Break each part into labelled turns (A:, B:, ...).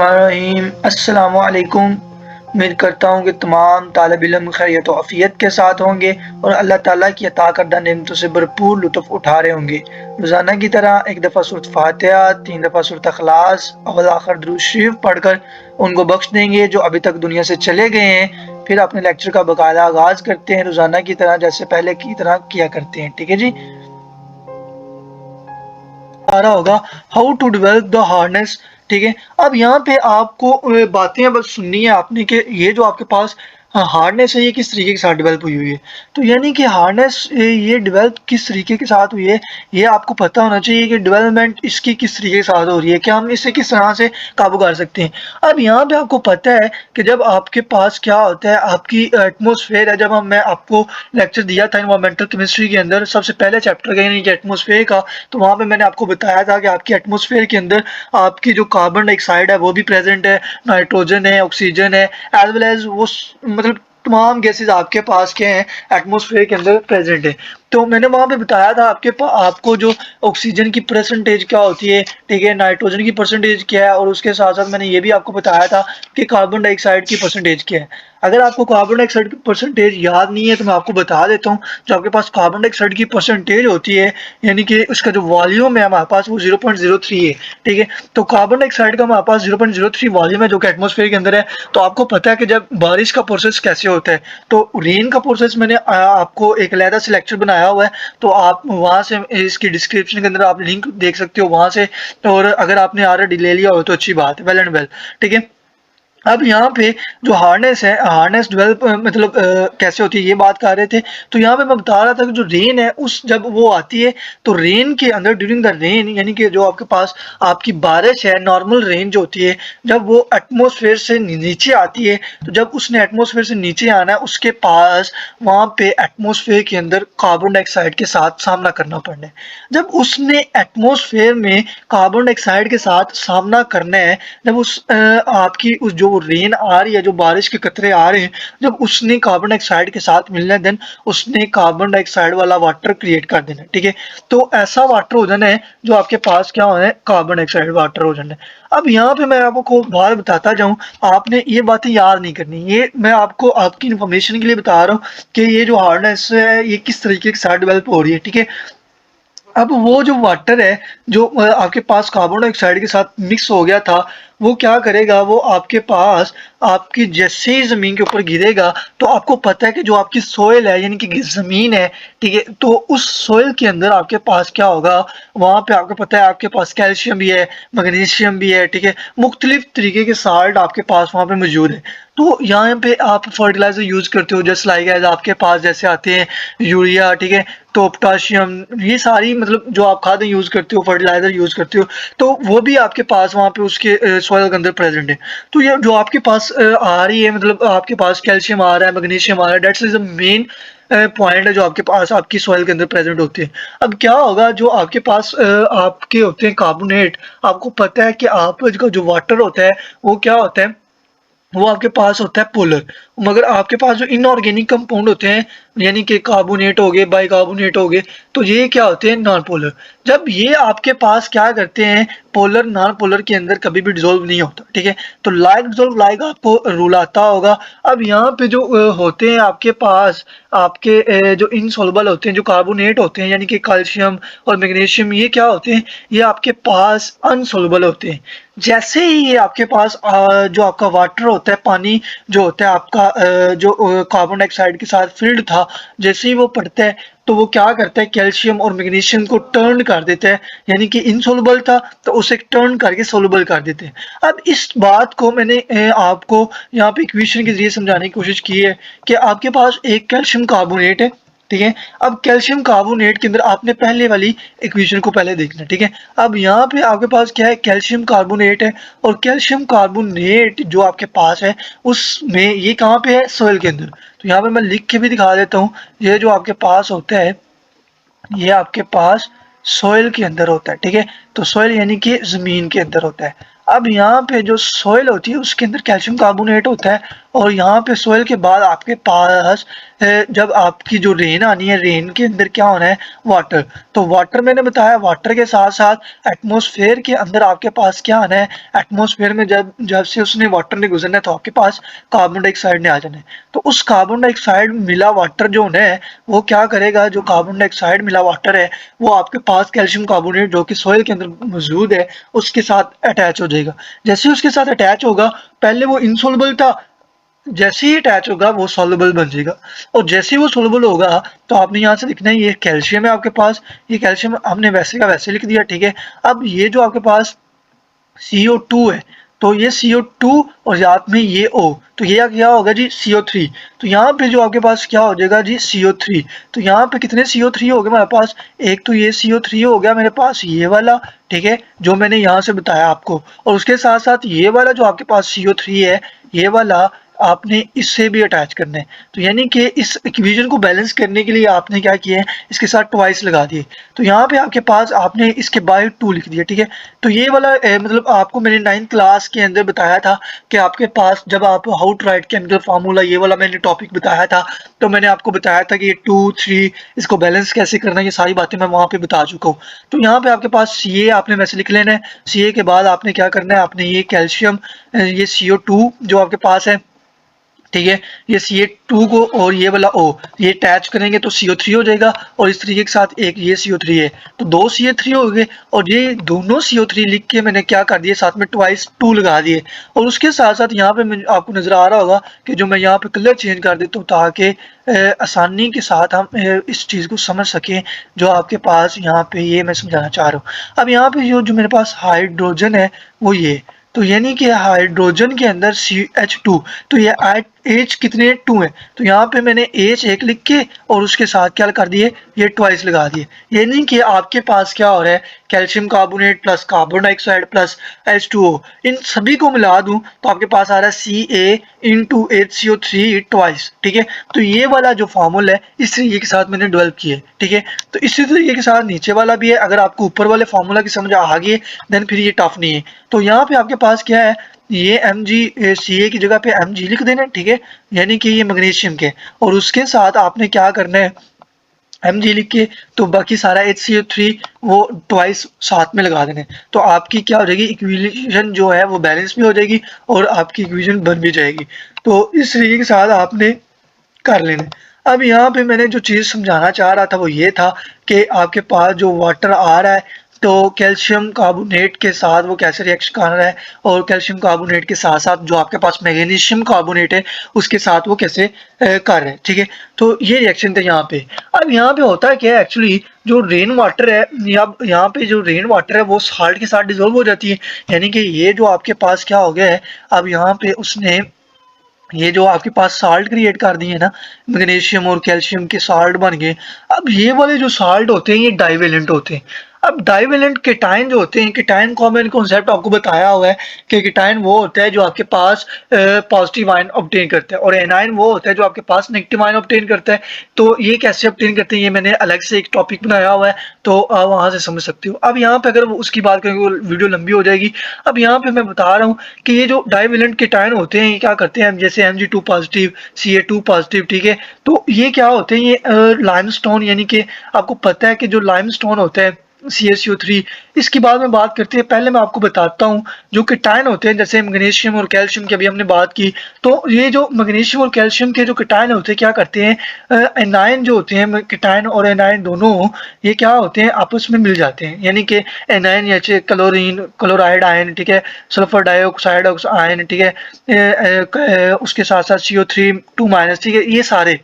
A: बिस्मिल्लाहिर्रहमानिर्रहीम। अस्सलामु अलैकुम। उम्मीद करता हूँ कि तमाम तालिब इल्म खैरियत व आफ़ियत के साथ होंगे और अल्लाह ताला की अता करदा नेमतों से भरपूर लुत्फ़ उठा रहे होंगे। रोज़ाना की तरह एक दफ़ा सूरत फ़ातिहा, 3 दफ़ा सूरत इख़लास, अव्वल आखिर दुरूद शरीफ पढ़कर उनको बख्श देंगे जो अभी तक दुनिया से चले गए हैं। फिर अपने लेक्चर का बाकायदा आगाज़ करते हैं रोज़ाना की तरह, जैसे पहले की तरह किया करते हैं। ठीक है जी। आ रहा होगा how to develop the harness. ठीक है, अब यहाँ पे आपको बातें बस सुननी है आपने कि ये जो आपके पास हार्नेस है ये किस तरीके के साथ डेवलप हुई हुई है। तो यानी कि हार्नेस ये डेवलप किस तरीके के साथ हुई है, ये आपको पता होना चाहिए कि डेवलपमेंट इसकी किस तरीके के साथ हो रही है, क्या हम इसे किस तरह से काबू कर सकते हैं। अब यहाँ पे आपको पता है कि जब आपके पास क्या होता है, आपकी एटमोसफेयर है। जब मैं आपको लेक्चर दिया था एनवायरमेंटल केमिस्ट्री के अंदर सबसे पहले चैप्टर का यानी कि एटमोसफेयर का, तो वहाँ पे मैंने आपको बताया था कि आपकी एटमॉस्फेयर के अंदर आपकी जो कार्बन डाइऑक्साइड है वो भी प्रेजेंट है, नाइट्रोजन है, ऑक्सीजन है, एज वेल एज वो मतलब तमाम गैसेस आपके पास के हैं एटमॉस्फेयर के अंदर प्रेजेंट है। तो मैंने वहाँ पे बताया था आपको जो ऑक्सीजन की परसेंटेज क्या होती है, ठीक है, नाइट्रोजन की परसेंटेज क्या है, और उसके साथ साथ मैंने ये भी आपको बताया था कि कार्बन डाइऑक्साइड की परसेंटेज क्या है। अगर आपको कार्बन डाइऑक्साइड की परसेंटेज याद नहीं है तो मैं आपको बता देता हूँ। जो आपके पास कार्बन डाइऑक्साइड की परसेंटेज होती है यानी कि उसका जो वॉल्यूम है हमारे पास वो 0.03 है। ठीक है, तो कार्बन डाइऑक्साइड का हमारे पास 0.03 वॉल्यूम है जो कि एटमॉस्फेयर के अंदर है। तो आपको पता है कि जब बारिश का प्रोसेस कैसे होता है, तो रेन का प्रोसेस मैंने आपको एक अलग से लेक्चर बनाया हुआ है, तो आप वहां से इसकी डिस्क्रिप्शन के अंदर आप लिंक देख सकते हो वहां से। और अगर आपने ऑलरेडी ले लिया हो तो अच्छी बात है, वेल एंड वेल। ठीक है, अब यहाँ पे जो हार्नेस है, हार्नेस डेवलप मतलब कैसे होती है ये बात कर रहे थे। तो यहाँ पे मैं बता रहा था कि जो रेन है उस जब वो आती है तो रेन के अंदर ड्यूरिंग द रेन यानी कि जो आपके पास आपकी बारिश है, नॉर्मल रेन जो होती है, जब वो एटमॉस्फेयर से नीचे आती है, तो जब उसने एटमॉस्फेयर से नीचे आना है उसके पास वहाँ पे एटमॉस्फेयर के अंदर कार्बन डाइऑक्साइड के साथ सामना करना पड़ना है। जब उसने एटमॉस्फेयर में कार्बन डाइऑक्साइड के साथ सामना करना है, जब आपकी उस जो रेन आ रही है, जो बारिश के कतरे आ रहे हैं, जब उसने कार्बन डाइऑक्साइड के साथ मिलना है, देन उसने कार्बन डाइऑक्साइड वाला वाटर क्रिएट कर देना है। ठीक है, तो ऐसा वाटर हो जाना है जो आपके पास क्या होना है, कार्बन डाइऑक्साइड वाटर हो जाना है। अब यहाँ पे मैं आपको बार बताता जाऊं, आपने ये बातें याद नहीं करनी, ये मैं आपको आपकी इन्फॉर्मेशन के लिए बता रहा हूँ कि ये जो हार्डनेस है ये किस तरीके के साथ डेवलप हो रही है। ठीक है, अब वो जो वाटर है जो आपके पास कार्बन डाइऑक्साइड के साथ मिक्स हो गया था, वो क्या करेगा, वो आपके पास आपकी जैसे ही ज़मीन के ऊपर गिरेगा, तो आपको पता है कि जो आपकी सोइल है यानी कि ज़मीन है, ठीक है, तो उस सोइल के अंदर आपके पास क्या होगा, वहाँ पे आपको पता है आपके पास कैल्शियम भी है, मैग्नीशियम भी है, ठीक है, मुख्तलिफ तरीके के साल्ट आपके पास वहाँ पे मौजूद है। तो यहाँ पे आप फर्टिलाइजर यूज करते हो, जस्ट लाइक एज आपके पास जैसे आते हैं यूरिया, ठीक है, तो पोटाशियम, ये सारी मतलब जो आप खाद यूज करते हो, फर्टिलाइजर यूज करते हो, तो वो भी आपके पास वहाँ पे उसके सॉइल के अंदर प्रेजेंट है। तो ये जो आपके पास आ रही है, मतलब आपके पास कैल्शियम आ रहा है, मैग्नीशियम आ रहा है, that's is the main point है जो आपके पास आपकी सॉइल के अंदर प्रेजेंट होते हैं। अब क्या होगा, जो आपके पास आपके होते हैं कार्बोनेट, आपको पता है कि आपका जो वाटर होता है वो क्या होता है, वो आपके पास होता है पोलर। मगर आपके पास जो इनऑर्गेनिक कंपाउंड होते हैं यानी कि कार्बोनेट हो गए, बाइकार्बोनेट हो गए, तो ये क्या होते हैं, नॉन पोलर। जब ये आपके पास क्या करते हैं, पोलर नॉन पोलर के अंदर कभी भी डिसॉल्व नहीं होता। ठीक है, तो लाइक डिसॉल्व लाइक आपको रूल आता होगा। अब यहाँ पे जो होते हैं आपके पास आपके जो इनसॉल्युबल होते हैं, जो कार्बोनेट होते हैं यानी कि कैल्शियम और मैग्नीशियम, ये क्या होते हैं, ये आपके पास अनसॉल्युबल होते हैं। जैसे ही ये आपके पास जो आपका वाटर होता है, पानी जो होता है आपका जो कार्बन डाइऑक्साइड के साथ फिल्ड था, जैसे ही वो पड़ता है तो वो क्या करता है, कैल्शियम और मैग्नीशियम को टर्न कर देता है, यानी कि इनसॉल्युबल था तो उसे टर्न करके सॉल्युबल कर देते हैं। अब इस बात को मैंने आपको यहाँ पे इक्वेशन के जरिए समझाने की कोशिश की है कि आपके पास एक कैल्शियम कार्बोनेट है, ठीक है। अब कैल्शियम कार्बोनेट के अंदर आपने पहले वाली इक्वेशन को पहले देखना है, ठीक है। अब यहाँ पे आपके पास क्या है, कैल्शियम कार्बोनेट है, और कैल्शियम कार्बोनेट जो आपके पास है उसमें ये कहाँ पे है, सोइल के अंदर। तो यहाँ पे मैं लिख के भी दिखा देता हूँ, ये जो आपके पास होता है ये आपके पास सोइल के अंदर होता है, ठीक है। तो सोइल यानी कि जमीन के अंदर होता है। अब यहाँ पे जो सोइल होती है उसके अंदर कैल्शियम कार्बोनेट होता है, और यहाँ पे सोइल के बाद आपके पास जब आपकी जो रेन आनी है, रेन के अंदर क्या होना है, वाटर। तो वाटर मैंने बताया, वाटर के साथ साथ एटमॉस्फेयर के अंदर आपके पास क्या आना है, एटमॉस्फेयर में जब जब से उसने वाटर ने गुजरना है तो आपके पास कार्बन डाइऑक्साइड ने आ जाना है। तो उस कार्बन डाइऑक्साइड मिला वाटर जो है वो क्या करेगा, जो कार्बन डाइऑक्साइड मिला वाटर है वो आपके पास कैल्शियम कार्बोनेट जो कि सोइल के अंदर मौजूद है उसके साथ अटैच हो जाएगा। जैसे ही उसके साथ अटैच होगा, पहले वो इनसॉल्युबल था, जैसे ही अटैच होगा वो सॉल्युबल बन जाएगा, और जैसे ही वो सॉल्युबल होगा तो आपने यहाँ से लिखना है ये कैल्शियम है आपके पास, ये कैल्शियम हमने वैसे का वैसे लिख दिया, ठीक है। अब ये जो आपके पास CO2 है, तो ये CO2 और साथ में ये O, तो ये क्या होगा जी CO3। तो यहाँ पे जो आपके पास क्या हो जाएगा जी CO3। तो यहाँ पे कितने CO3 हो गए हमारे पास, एक तो ये CO3 हो गया मेरे पास ये वाला, ठीक है, जो मैंने यहाँ से बताया आपको, और उसके साथ साथ ये वाला जो आपके पास CO3 है, ये वाला आपने इससे भी अटैच करना है। तो यानी कि इस इक्वेशन को बैलेंस करने के लिए आपने क्या किया है, इसके साथ ट्वाइस लगा दिए। तो यहाँ पे आपके पास आपने इसके बाय 2 लिख दिया, ठीक है। तो ये वाला मतलब आपको मैंने 9th क्लास के अंदर बताया था कि आपके पास जब आप how to write chemical formula, ये वाला मैंने टॉपिक बताया था, तो मैंने आपको बताया था कि ये 2 3 इसको बैलेंस कैसे करना है, ये सारी बातें मैं वहाँ पे बता चुका हूँ। तो यहाँ पे आपके पास Ca आपने वैसे लिख लेना है, Ca के बाद आपने क्या करना है, आपने ये कैल्शियम ये CO2 जो आपके पास है, ठीक है, ये Ca2 को और ये वाला O ये अटैच करेंगे तो CO3 हो जाएगा, और इस तरीके के साथ एक ये CO3 है तो 2 Ca3 हो गए, और ये दोनों CO3 लिख के मैंने क्या कर दिए, साथ में ट्वाइस 2 लगा दिए। और उसके साथ साथ यहाँ पे आपको नजर आ रहा होगा कि जो मैं यहाँ पे कलर चेंज कर देता हूँ ताकि आसानी के साथ हम इस चीज़ को समझ सकें जो आपके पास यहाँ पे ये मैं समझाना चाह रहा हूँ। अब यहाँ पे जो मेरे पास हाइड्रोजन है वो ये, तो यानी कि हाइड्रोजन के अंदर CH2, तो ये H कितने 2 है, तो यहाँ पे मैंने H एक लिख के और उसके साथ क्या कर दिए, ये ट्वाइस लगा दिए। यानी कि आपके पास क्या हो रहा है, calcium carbonate plus carbon dioxide plus H2O, इन सभी को मिला दूं तो आपके पास आ रहा है Ca इंटू HCO3 ट्वाइस, ठीक है। तो ये वाला जो फॉर्मूला है इस तरीके के साथ मैंने डेवलप किया है, ठीक है। तो इसी तरीके के साथ नीचे वाला भी है, अगर आपको ऊपर वाले फॉर्मूला की समझ आ गई देन फिर ये टफ नहीं है। तो यहाँ पे आपके पास क्या है, ये Ca की जगह पे Mg लिख देना, ठीक है, यानी कि ये मैग्नीशियम के, और उसके साथ आपने क्या करना है, Mg लिख के तो बाकी सारा HCO3 वो ट्वाइस साथ में लगा देने, तो आपकी क्या हो जाएगी, इक्वेशन जो है वो बैलेंस भी हो जाएगी और आपकी इक्वेशन बन भी जाएगी। तो इस तरीके के साथ आपने कर लेना। अब यहाँ पे मैंने जो चीज़ समझाना चाह रहा था वो ये था कि आपके पास जो वाटर आ रहा है तो कैल्शियम कार्बोनेट के साथ वो कैसे रिएक्शन कर रहा है, और कैल्शियम कार्बोनेट के साथ साथ जो आपके पास मैग्नीशियम कार्बोनेट है उसके साथ वो कैसे कर रहे हैं, ठीक है। तो ये रिएक्शन थे यहाँ पे। अब यहाँ पे होता है क्या, एक्चुअली जो रेन वाटर है या यहाँ पे जो रेन वाटर है वो साल्ट के साथ डिजोल्व हो जाती है, यानी कि ये जो आपके पास क्या हो गया है, अब यहाँ पे उसने ये जो आपके पास साल्ट क्रिएट कर दिए ना, मैग्नीशियम और कैल्शियम के साल्ट बन गए। अब ये वाले जो साल्ट होते हैं ये डाइवेलेंट होते हैं। अब डाइवेलेंट केटाइन जो होते हैं, केटाइन को मैंने कॉन्सेप्ट आपको बताया हुआ है कि केटाइन वो होता है जो आपके पास पॉजिटिव आयन ऑब्टेन करता है, और एनाइन वो होता है जो आपके पास नेगेटिव आयन ऑब्टेन करता है। तो ये कैसे ऑब्टेन करते हैं ये मैंने अलग से एक टॉपिक बनाया हुआ है, तो आप वहां से समझ सकते हो। अब यहाँ पे अगर उसकी बात करेंगे वीडियो लंबी हो जाएगी। अब यहाँ पे मैं बता रहा हूँ कि ये जो डाइवेलेंट केटाइन होते हैं ये क्या करते हैं, जैसे Mg2 पॉजिटिव, Ca2 पॉजिटिव, ठीक है। तो ये क्या होते हैं, ये लाइमस्टोन, यानी कि आपको पता है कि जो लाइमस्टोन होता है CaCO3, इसकी बाद में बात करते हैं। पहले मैं आपको बताता हूँ जो केटाइन होते हैं, जैसे मैग्नीशियम और कैल्शियम की अभी हमने बात की, तो ये जो मैग्नीशियम और कैल्शियम के जो केटाइन होते हैं क्या करते हैं, एनायन जो होते हैं, केटाइन और एनायन दोनों ये क्या होते हैं, आपस में मिल जाते हैं, यानी कि एनायन या क्लोरीन क्लोराइड आयन, ठीक है, सल्फर डाइऑक्साइड आयन, ठीक है, उसके साथ साथ CO3 2-, ठीक है, ये सारे।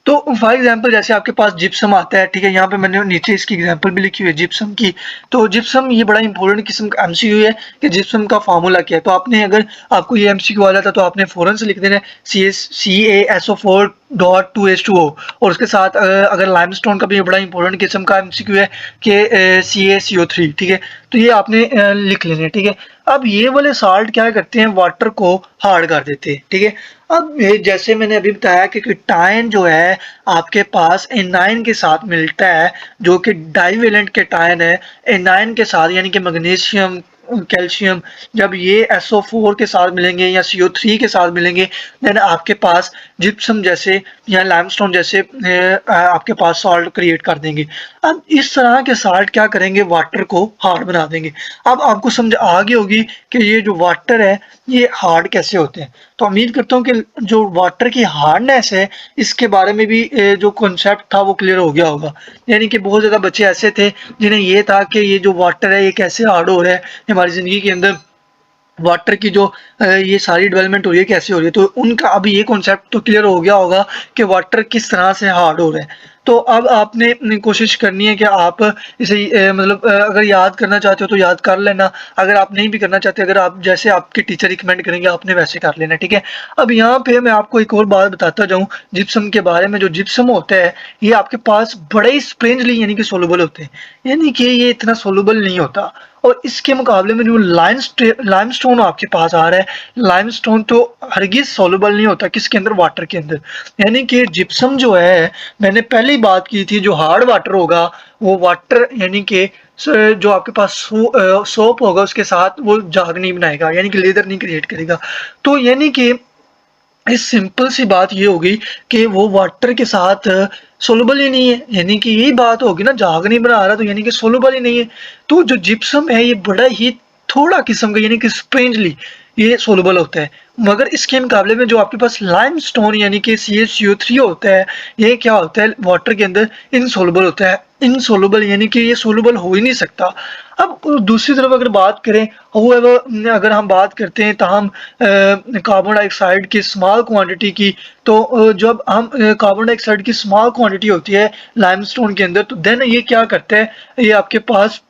A: तो फॉर एग्जांपल जैसे आपके पास जिप्सम आता है, ठीक है, यहाँ पे मैंने नीचे इसकी एग्जांपल भी लिखी हुई है जिप्सम की। तो जिप्सम ये बड़ा इंपॉर्टेंट किस्म का एमसीक्यू है कि जिप्सम का फार्मूला क्या है। तो आपने अगर आपको ये एमसीक्यू आ जाता तो आपने फौरन से लिख देना है CaSO4.2H2O, और उसके साथ अगर लाइमस्टोन का भी बड़ा इंपॉर्टेंट किस्म का एमसीक्यू है कि CaCO3, ठीक है। तो ये आपने लिख लेना है, ठीक है। अब ये वाले साल्ट क्या करते हैं, वाटर को हार्ड कर देते हैं, ठीक है। अब जैसे मैंने अभी बताया कि केटाइन जो है आपके पास एनाइन के साथ मिलता है जो कि डाइवेलेंट केटाइन है, एनाइन के साथ, यानी कि मैग्नीशियम कैल्शियम जब ये SO4 के साथ मिलेंगे या CO3 के साथ मिलेंगे, देन आपके पास जिप्सम जैसे या लाइमस्टोन जैसे आपके पास सॉल्ट क्रिएट कर देंगे। अब इस तरह के साल्ट क्या करेंगे, वाटर को हार्ड बना देंगे। अब आपको समझ आ गई होगी कि ये जो वाटर है ये हार्ड कैसे होते हैं। तो उम्मीद करता हूँ कि जो वाटर की हार्डनेस है इसके बारे में भी जो कॉन्सेप्ट था वो क्लियर हो गया होगा। यानी कि बहुत ज़्यादा बच्चे ऐसे थे जिन्हें ये था कि ये जो वाटर है ये कैसे हार्ड हो रहा है, हमारी ज़िंदगी के अंदर वाटर की जो ये सारी डेवलपमेंट हो रही है कैसे हो रही है, तो उनका अभी ये कॉन्सेप्ट तो क्लियर हो गया होगा कि वाटर किस तरह से हार्ड हो रहा है। तो अब आपने कोशिश करनी है कि आप इसे मतलब अगर याद करना चाहते हो तो याद कर लेना, अगर आप नहीं भी करना चाहते, अगर आप जैसे आपके टीचर रिकमेंड करेंगे आपने वैसे कर लेना, ठीक है। अब यहाँ पे मैं आपको एक और बात बताता जाऊँ जिप्सम के बारे में। जो जिप्सम होता है ये आपके पास बड़े ही स्ट्रेंजली यानी कि सोलुबल होते हैं, यानी कि ये इतना सोलुबल नहीं होता। और इसके मुकाबले में जो लाइमस्टोन आपके पास आ रहा है, लाइमस्टोन तो हरगिज सॉल्युबल नहीं होता किसके अंदर, वाटर के अंदर। यानी कि जिप्सम जो है, मैंने पहले ही बात की थी, जो हार्ड वाटर होगा वो वाटर यानी कि जो आपके पास सोप होगा उसके साथ वो जाग नहीं बनाएगा, यानी कि लेदर नहीं क्रिएट करेगा। तो यानी कि इस सिंपल सी बात ये होगी कि वो वाटर के साथ सोलुबल ही नहीं है, यानी कि यही बात होगी ना, झाग नहीं बना रहा तो यानी कि सोलुबल ही नहीं है। तो जो जिप्सम है ये बड़ा ही थोड़ा किस्म का यानी कि स्ट्रेंजली ये सोलुबल होता है, मगर इसके मुकाबले में जो आपके पास लाइमस्टोन यानी कि CaCO3 होता है, ये क्या होता है वाटर के अंदर इनसोलुबल होता है। इनसोलुबल यानी कि ये सोलुबल हो ही नहीं सकता। अब दूसरी तरफ अगर बात करें, अगर हम बात करते हैं ताहम कार्बन डाइऑक्साइड की स्मॉल क्वांटिटी की, तो जब हम कार्बन डाइऑक्साइड की स्मॉल क्वांटिटी होती है लाइमस्टोन के अंदर, तो देन ये क्या करता है, ये आपके पास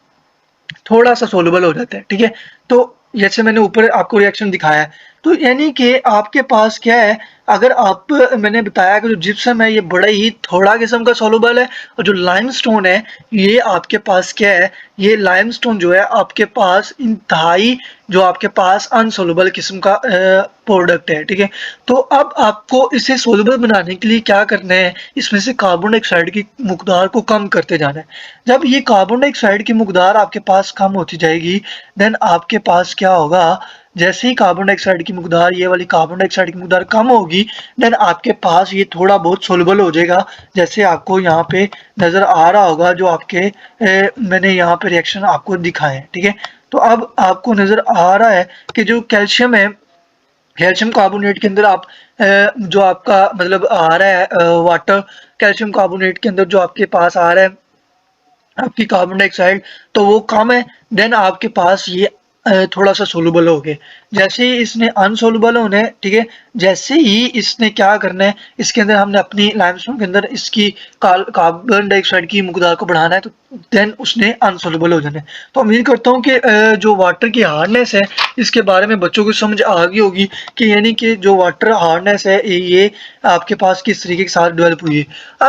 A: थोड़ा सा सोलुबल हो जाता है, ठीक है। तो जैसे मैंने ऊपर आपको रिएक्शन दिखाया है, तो यानी कि आपके पास क्या है, अगर आप मैंने बताया कि जो जिप्सम है ये बड़ा ही थोड़ा किस्म का सोलुबल है, और जो लाइमस्टोन है ये आपके पास क्या है, ये लाइमस्टोन जो है आपके पास इंतहाई जो आपके पास अनसोलुबल किस्म का प्रोडक्ट है, ठीक है। तो अब आपको इसे सोलुबल बनाने के लिए क्या करना है, इसमें से कार्बन डाइऑक्साइड की मकदार को कम करते जाना है। जब ये कार्बन डाइऑक्साइड की मकदार आपके पास कम होती जाएगी, देन आपके पास क्या होगा, जैसे ही कार्बन डाइऑक्साइड की मकदार, ये वाली कार्बन डाइऑक्साइड की मकदार कम होगी, देन आपके पास ये थोड़ा बहुत सोलुबल हो जाएगा, जैसे आपको यहाँ पे नज़र आ रहा होगा, जो आपके मैंने यहाँ पे रिएक्शन आपको दिखाए हैं, ठीक है। तो अब आपको नज़र आ रहा है कि जो कैल्शियम है, कैल्शियम कार्बोनेट के अंदर जो आपका मतलब आ रहा है वाटर, कैल्शियम कार्बोनेट के अंदर जो आपके पास आ रहा है आपकी कार्बन डाइऑक्साइड, तो वो कम है, देन आपके पास ये थोड़ा सा सोलुबल हो गए। जैसे ही इसने अनसोलुबल होना है, ठीक है, जैसे ही इसने क्या करना है, इसके अंदर हमने अपनी लाइमस्टोन के अंदर इसकी कार्बन डाइऑक्साइड की मकदार को बढ़ाना है, तो देन उसने अनसोलुबल हो जाना है। तो उम्मीद करता हूँ कि जो वाटर की हार्डनेस है इसके बारे में बच्चों को समझ आ गई होगी कि यानी कि जो वाटर हार्डनेस है ये आपके पास किस तरीके के साथ डेवलप हुई है।